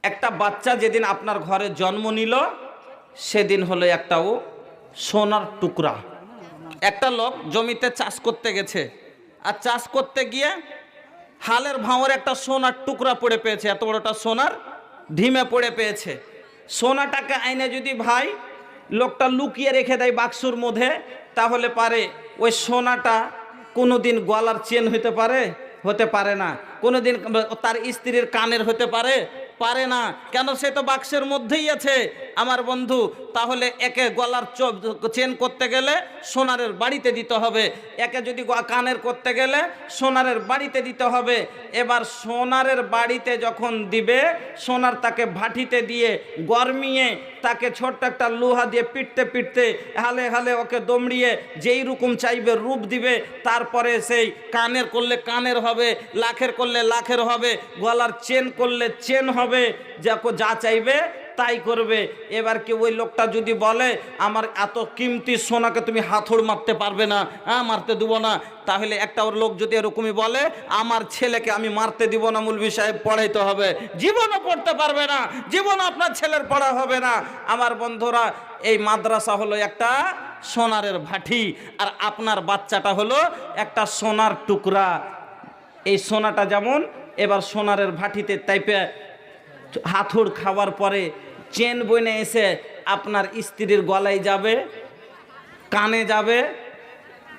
একটা বাচ্চা যেদিন আপনার ঘরে জন্ম নিল, সেদিন হলো একটা ও সোনার টুকরা। একটা লোক জমিতে চাষ করতে গেছে, আর চাষ করতে গিয়ে হালের ভাঁওয়ার একটা সোনার টুকরা পড়ে পেয়েছে, এত বড়টা সোনার ঢিমে পড়ে পেয়েছে। সোনাটাকে আইনে যদি ভাই লোকটা লুকিয়ে রেখে দেয় বাক্সুর মধ্যে, তাহলে পারে ওই সোনাটা কোনোদিন গলার চেন হতে পারে? হতে পারে না। কোনোদিন তার স্ত্রীর কানের হতে পারে? পারে না। কেন? সে তো বাক্সের মধ্যেই আছে আমার বন্ধু। তাহলে একে গলার চেন করতে গেলে সোনারের বাড়িতে দিতে হবে, একে যদি কানের করতে গেলে সোনারের বাড়িতে দিতে হবে। এবার সোনারের বাড়িতে যখন দিবে, সোনার তাকে ভাটিতে দিয়ে গরমিয়ে তাকে ছোট্ট একটা লোহা দিয়ে পিটতে পিটতে হালে হালে ওকে দমড়িয়ে যেই রকম চাইবে রূপ দিবে। তারপরে সেই কানের করলে কানের হবে, লাখের করলে লাখের হবে, গলার চেন করলে চেন হবে, যা চাইবে তাই করবে। এবার কি ওই লোকটা যদি বলে আমার এত কিমতি সোনাকে তুমি হাতুড় মারতে পারবে না, হ্যাঁ মারতে দেবো না, তাহলে একটা ওর লোক যদি এরকমই বলে আমার ছেলেকে আমি মারতে দিব না, মৌলভী সাহেব পড়াইতে হবে, জীবনও পড়তে পারবে না, জীবনও আপনার ছেলের পড়া হবে না। আমার বন্ধুরা, এই মাদ্রাসা হলো একটা সোনারের ভাটি, আর আপনার বাচ্চাটা হলো একটা সোনার টুকরা। এই সোনাটা যেমন এবার সোনারের ভাটিতে তাইপে হাতুড় খাওয়ার পরে চেন বইনে এসে আপনার স্ত্রীর গলায় যাবে, কানে যাবে,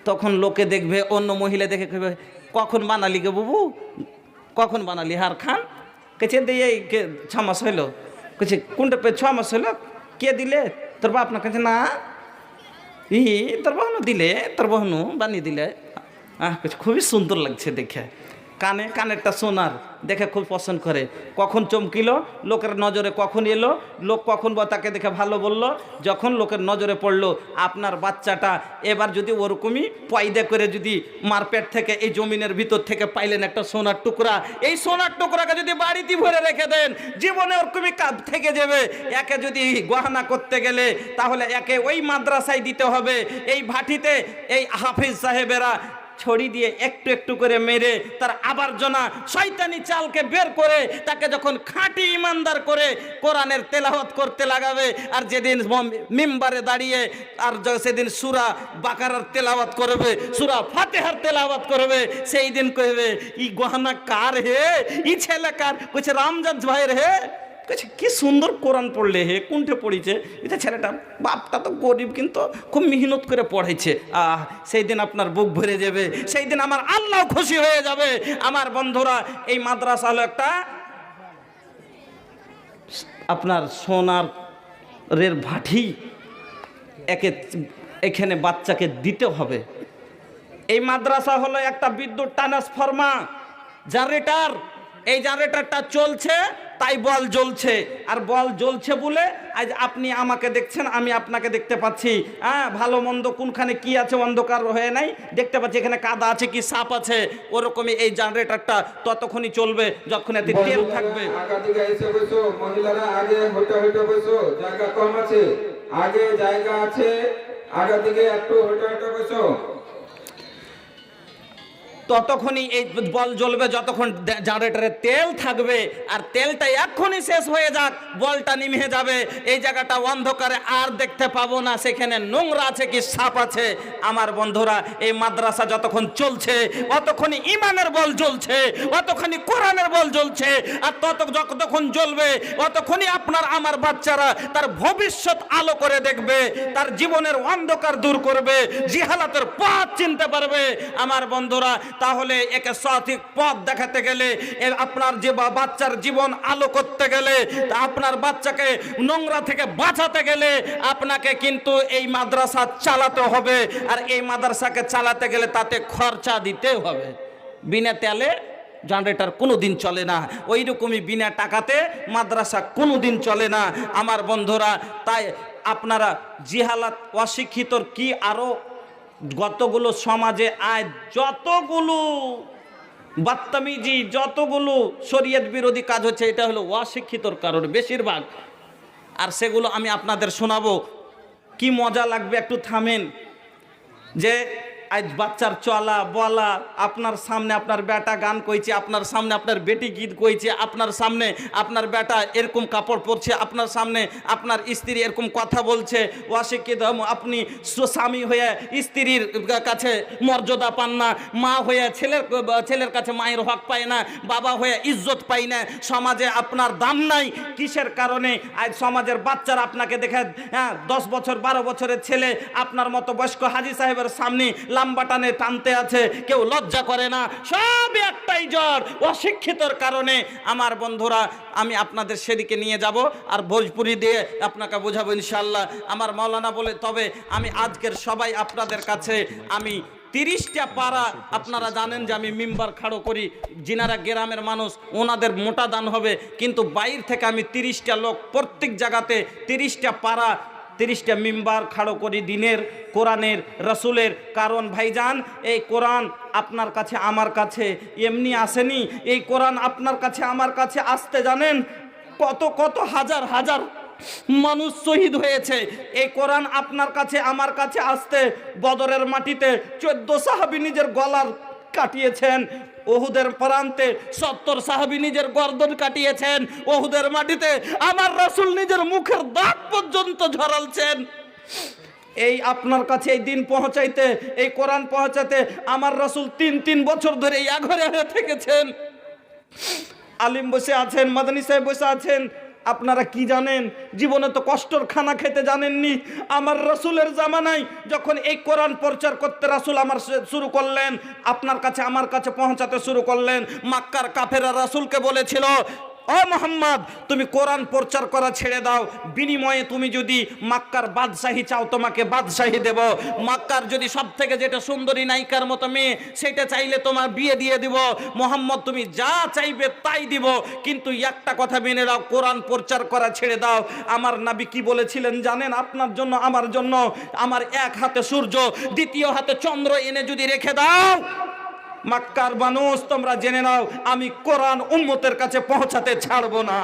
তখন লোকে দেখবে, অন্য মহিলা দেখে কইবে কখন বানালি গে বুবু, কখন বানালি হার খান? কেছে দিয়ে কে 6 মাস হইলো? কেছে কোনটা 6 মাস হইলো? কে দিলে? তোর বাপ না? কাছে না, তোর বহনু দিলে, তোর বহনু বানিয়ে দিলে। খুবই সুন্দর লাগছে দেখে। কানেরটা সোনার দেখে খুব পছন্দ করে। কখন চমকিলো, লোকের নজরে কখন এলো, লোক কখন তাকে দেখে ভালো বলল, যখন লোকের নজরে পড়লো আপনার বাচ্চাটা। এবার যদি ওরকমই পয়দা করে যদি মারপেট থেকে এই জমিনের ভিতর থেকে পাইলেন একটা সোনার টুকরা, এই সোনার টুকরাকে যদি বাড়িতে ভরে রেখে দেন, জীবনে ওরকমই কাজ থেকে যাবে। একে যদি গহনা করতে গেলে তাহলে একে ওই মাদ্রাসায় দিতে হবে। এই ভাটিতে এই হাফিজ সাহেবেরা ছড়ি দিয়ে একটু একটু করে মেরে তার আবর্জনা শয়তানি চালকে বের করে তাকে যখন খাঁটি ইমানদার করে কোরআনের তেলাওয়াত করতে লাগাবে, আর যেদিন মিম্বারে দাঁড়িয়ে আর সেদিন সূরা বাকারার তেলাওয়াত করবে, সূরা ফাতিহার তেলাওয়াত করবে, সেই দিন কইবে ই গহনা কার হে, ই ছেলে কার? কইছে রামজান ভাইয়ের হে। কি সুন্দর কোরআন পড়লে হে, কোনটা পড়িছে? এটা ছেলেটা বাপটা তো গরিব কিন্তু খুব মেহনত করে পড়াইছে। সেই দিন আপনার বুক ভরে যাবে, সেই দিন আমার আল্লাহ খুশি হয়ে যাবে। আমার বন্ধুরা, এই মাদ্রাসা হলো একটা আপনার সোনারের ভাটি, এখানে বাচ্চাকে দিতে হবে। এই মাদ্রাসা হলো একটা বিদ্যুৎ ট্রান্সফরমার, জেনারেটর। এই জেনারেটরটা চলছে তাই বল জ্বলছে, আর বল জ্বলছে বলে আজ আপনি আমাকে দেখছেন, আমি আপনাকে দেখতে পাচ্ছি। ভালো মন্দ কোনখানে কি আছে অন্ধকার হয়ে নাই, দেখতে পাচ্ছি এখানে কাদা আছে কি সাপ আছে। ওরকমই এই জেনারেটরটা ততক্ষণই চলবে যখন এতে তেল থাকবে। মহিলারা আগে হইতে হইতে বসো, জায়গা কম আছে, আগে জায়গা আছে, আগা দিকে একটু হইতে হইতে বসো। ততক্ষণই এই বল জ্বলবে যতক্ষণ জেনারেটরে তেল থাকবে, আর তেলটা এক্ষুনি শেষ হয়ে যাক, বলটা নিভে যাবে। এই জায়গাটা অন্ধকারে আর দেখতে পাবো না সেখানে নোংরা আছে কি সাপ আছে। আমার বন্ধুরা, এই মাদ্রাসা যতক্ষণ চলছে অতক্ষণই ইমানের বল জ্বলছে, অতক্ষণই কোরআনের বল জ্বলছে, আর যতক্ষণ জ্বলবে অতক্ষণই আপনার আমার বাচ্চারা তার ভবিষ্যৎ আলো করে দেখবে, তার জীবনের অন্ধকার দূর করবে, জিহালাতের পথ চিনতে পারবে। আমার বন্ধুরা, তাহলে একে সঠিক পথ দেখাতে গেলে, আপনার যে বাচ্চার জীবন আলো করতে গেলে, আপনার বাচ্চাকে নোংরা থেকে বাঁচাতে গেলে আপনাকে কিন্তু এই মাদ্রাসা চালাতে হবে। আর এই মাদ্রাসাকে চালাতে গেলে তাতে খরচা দিতে হবে। বিনা তেলে জেনারেটর কোনো দিন চলে না, ওই রকমই বিনা টাকাতে মাদ্রাসা কোনো দিন চলে না। আমার বন্ধুরা, তাই আপনারা জিহালাত অশিক্ষিতর কি আরো যতগুলো সমাজে আয়, যতগুলো বাত্তামিজি, যতগুলো শরীয়ত বিরোধী কাজ হচ্ছে, এটা হলো অশিক্ষিতর কারণে বেশিরভাগ। আর সেগুলো আমি আপনাদের শোনাবো, কি মজা লাগবে, একটু থামেন। যে আজ বাচ্চার চলা বলা, আপনার সামনে আপনার বেটা গান কইছে, আপনার সামনে আপনার বেটি গীত কইছে, আপনার সামনে আপনার বেটা এরকম কাপড় পরছে, আপনার সামনে আপনার স্ত্রী এরকম কথা বলছে, অশিক্ষিত আপনি স্বামী হয়ে স্ত্রীর কাছে মর্যাদা পান না, মা হয়ে ছেলের কাছে মায়ের হক পায় না, বাবা হয়ে ইজ্জত পায় না, সমাজে আপনার দাম নাই। কিসের কারণে? আজ সমাজের বাচ্চারা আপনাকে দেখে 10 বছর 12 বছরের ছেলে আপনার মতো বয়স্ক হাজী সাহেবের সামনে লাম্বা টানে টানতে আছে, কেউ লজ্জা করে না। সব একটাই জ্বর, অশিক্ষিতর কারণে। আমার বন্ধুরা, আমি আপনাদের সেদিকে নিয়ে যাব আর ভোজপুরি দিয়ে আপনাকে বোঝাবো ইনশাআল্লাহ। আমার মাওলানা বলে, তবে আমি আজকের সবাই আপনাদের কাছে আমি 30টা পাড়া, আপনারা জানেন যে আমি মিম্বার খাড়ো করি, যিনারা গ্রামের মানুষ ওনাদের মোটা দান হবে, কিন্তু বাইর থেকে আমি 30টা লোক প্রত্যেক জায়গাতে 30টা পাড়া 30টা মিম্বার খাড়ো করি দিনের, কোরআনের, রসুলের। কারণ ভাইজান, এই কোরআন আপনার কাছে আমার কাছে এমনি আসেনি। এই কোরআন আপনার কাছে আমার কাছে আসতে জানেন কত কত হাজার হাজার মানুষ শহীদ হয়েছে। এই কোরআন আপনার কাছে আমার কাছে আসতে বদরের মাটিতে 14 সাহাবী নিজের গলার কাটিয়েছেন, ওহুদের প্রান্তে 70 সাহাবী নিজের গর্দন কাটিয়েছেন, ওহুদের মাটিতে আমার রাসূল নিজের মুখের দাগ পর্যন্ত ঝরালছেন। এই আপনার কাছে এই দিন পৌঁছাইতে, এই কোরআন পৌঁছাতে আমার রাসূল 3 বছর ধরে ইয়া ঘরে থেকেছেন। আলিম বসে আছেন, মাদানী সাহেব বসে আছেন, আপনারা কি জানেন? জীবনে তো কষ্টর খানা খেতে জানেননি। আমার রাসূলের জামানায় যখন এই কোরআন প্রচার করতে রাসূল আমার শুরু করলেন, আপনার কাছে আমার কাছে পৌঁছাতে শুরু করলেন, মক্কার কাফেররা রাসূলকে বলেছিল, ও মুহাম্মদ, তুমি কোরআন প্রচার করা ছেড়ে দাও, বিনিময়ে তুমি যদি মক্কার বাদশাহী চাও তোমাকে বাদশাহী দেব, মক্কার যদি সব থেকে যেটা সুন্দরী নায়িকার মতো মেয়ে সেটা চাইলে তোমার বিয়ে দিয়ে দিব, মুহাম্মদ তুমি যা চাইবে তাই দিব, কিন্তু একটা কথা মেনে নাও, কোরআন প্রচার করা ছেড়ে দাও। আমার নবী কি বলেছিলেন জানেন? আপনার জন্য আমার জন্য, আমার এক হাতে সূর্য দ্বিতীয় হাতে চন্দ্র এনে যদি রেখে দাও, মক্কার মানুষ তোমরা জেনে নাও, আমি কোরআন উম্মতের কাছে পৌঁছাতে ছাড়বো না।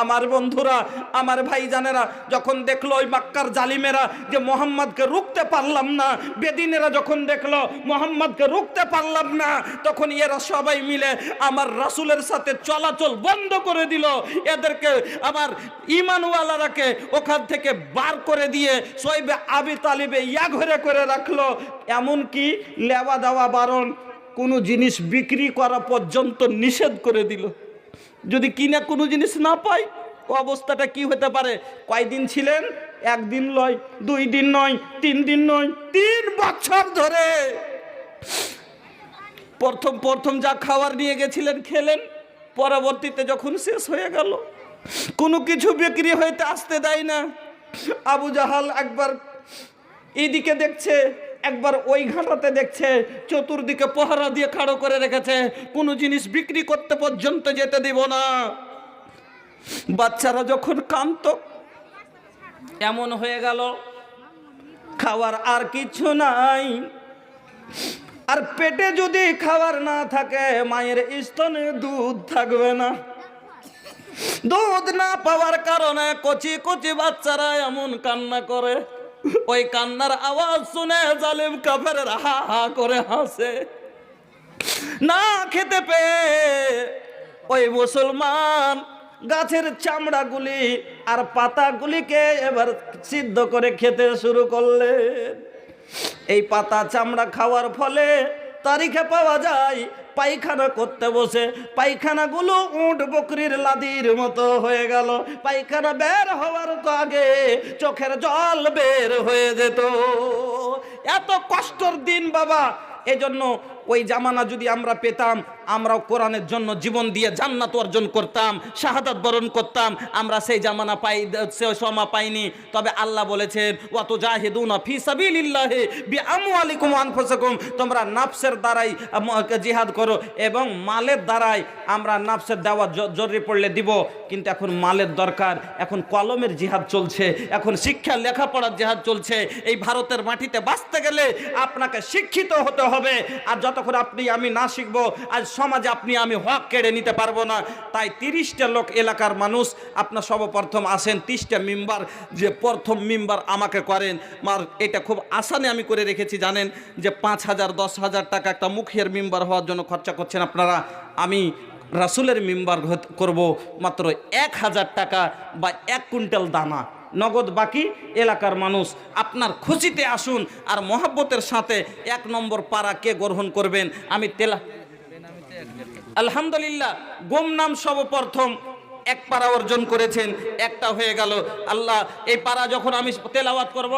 আমার বন্ধুরা, আমার ভাইজানেরা, যখন দেখলো ওই মক্কার জালিমেরা যে মোহাম্মদকে রুখতে পারলাম না, বেদিনেরা যখন দেখলো মোহাম্মদকে রুখতে পারলাম না, তখন এরা সবাই মিলে আমার রাসূলের সাথে চলাচল বন্ধ করে দিল। এদেরকে আমার ঈমানওয়ালারাকে ওখান থেকে বার করে দিয়ে সোয়েবে আবি তালিবে ইয়া ঘরে করে রাখলো। এমনকি লেওয়া দেওয়া বারণ, কোনো জিনিস বিক্রি করা পর্যন্ত নিষেধ করে দিল। যদি কিনা কোনো জিনিস না পাই, অবস্থাটা কি হতে পারে? কয়দিন ছিলেন? 1 দিন নয়, 2 দিন নয়, 3 দিন নয়, 3 বছর ধরে। প্রথম যা খাবার নিয়ে গেছিলেন খেলেন, পরবর্তীতে যখন শেষ হয়ে গেল কোনো কিছু বিক্রি হইতে আসতে দেয় না। আবু জাহাল একবার এইদিকে দেখছে, একবার ওই ঘাটাতে দেখছে, চতুর্দিকে পহরা দিয়ে খাড়ো করে রেখেছে, কোনো জিনিস বিক্রি করতে পর্যন্ত যেতে দিব না। বাচ্চারা যখন কাঁদত, এমন হয়ে গেল খাওয়ার আর কিছু নাই, আর পেটে যদি খাবার না থাকে মায়ের স্তনে দুধ থাকবে না। দুধ না পাওয়ার কারণে কচি কচি বাচ্চারা এমন কান্না করে, ওই কান্নার আওয়াজ শুনে জালিম কাফেররা হা হা করে হাসে। না খেতে পেয়ে ওই মুসলমান গাছের চামড়াগুলি আর পাতাগুলিকে এবার সিদ্ধ করে খেতে শুরু করলেন। এই পাতা চামড়া খাওয়ার ফলে তারিখে পাওয়া যায় পায়খানা করতে বসে পায়খানাগুলো উট বকরির লাদির মতো হয়ে গেল। পায়খানা বের হওয়ার তো আগে চোখের জল বের হয়ে যেত। এত কষ্টের দিন বাবা। এজন্য ওই জামানা যদি আমরা পেতাম, আমরাও কোরআনের জন্য জীবন দিয়ে জান্নাত অর্জন করতাম, শাহাদাত বরণ করতাম। আমরা সেই জামানা সেই সময় পাইনি। তবে আল্লাহ বলেছেন, ওয়া তুজাহিদুনা ফি সাবিলিল্লাহি বিআমওয়ালিকুম ওয়া আনফুসিকুম, তোমরা নাফসের দ্বারাই জিহাদ করো এবং মালের দ্বারাই। আমরা নাফসের দেওয়া জরুরি পড়লে দিব, কিন্তু এখন মালের দরকার। এখন কলমের জিহাদ চলছে, এখন শিক্ষা লেখাপড়ার জিহাদ চলছে। এই ভারতের মাটিতে বাঁচতে গেলে আপনাকে শিক্ষিত হতে হবে। আর যতক্ষণ আপনি আমি না শিখবো, আজ সমাজে আপনি আমি হক কেড়ে নিতে পারবো না। তাই 30টা লোক এলাকার মানুষ আপনার সর্বপ্রথম আসেন, 30টা মেম্বার, যে প্রথম মেম্বার আমাকে করেন। এটা খুব আসানে আমি করে রেখেছি, জানেন যে 5,000 10,000 টাকা একটা মুখিয়ার মেম্বার হওয়ার জন্য খরচা করছেন আপনারা। আমি রাসূলের মেম্বার করব মাত্র 1,000 টাকা বা 1 কুইন্টাল দানা নগদ, বাকি এলাকার মানুষ। আপনার খুশিতে আসুন আর মহব্বতের সাথে 1 নম্বর পাড়া কে গ্রহণ করবেন। আমি আলহামদুলিল্লাহ গোমনাম সর্বপ্রথম 1 পাড়া অর্জন করেছেন, একটা হয়ে গেল। আল্লাহ, এই পাড়া যখন আমি তেলাওয়াত করব,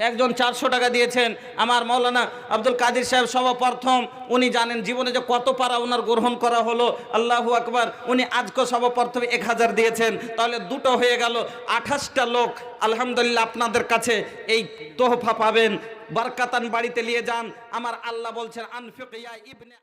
একজন 400 টাকা দিয়েছেন। আমার মাওলানা আব্দুল কাদের সাহেব সর্বপ্রথম, উনি জানেন জীবনে যে কত পারা ওনার গ্রহণ করা হলো, আল্লাহু আকবার, উনি আজকে সর্বপ্রথম 1000 দিয়েছেন। তাহলে দুটো হয়ে গেল, 28টা লোক। আলহামদুলিল্লাহ আপনাদের কাছে এই তোহফা পাবেন, বারকাতান বাড়িতে নিয়ে যান। আমার আল্লাহ বলছেন আনফিক ইয়া ইবনে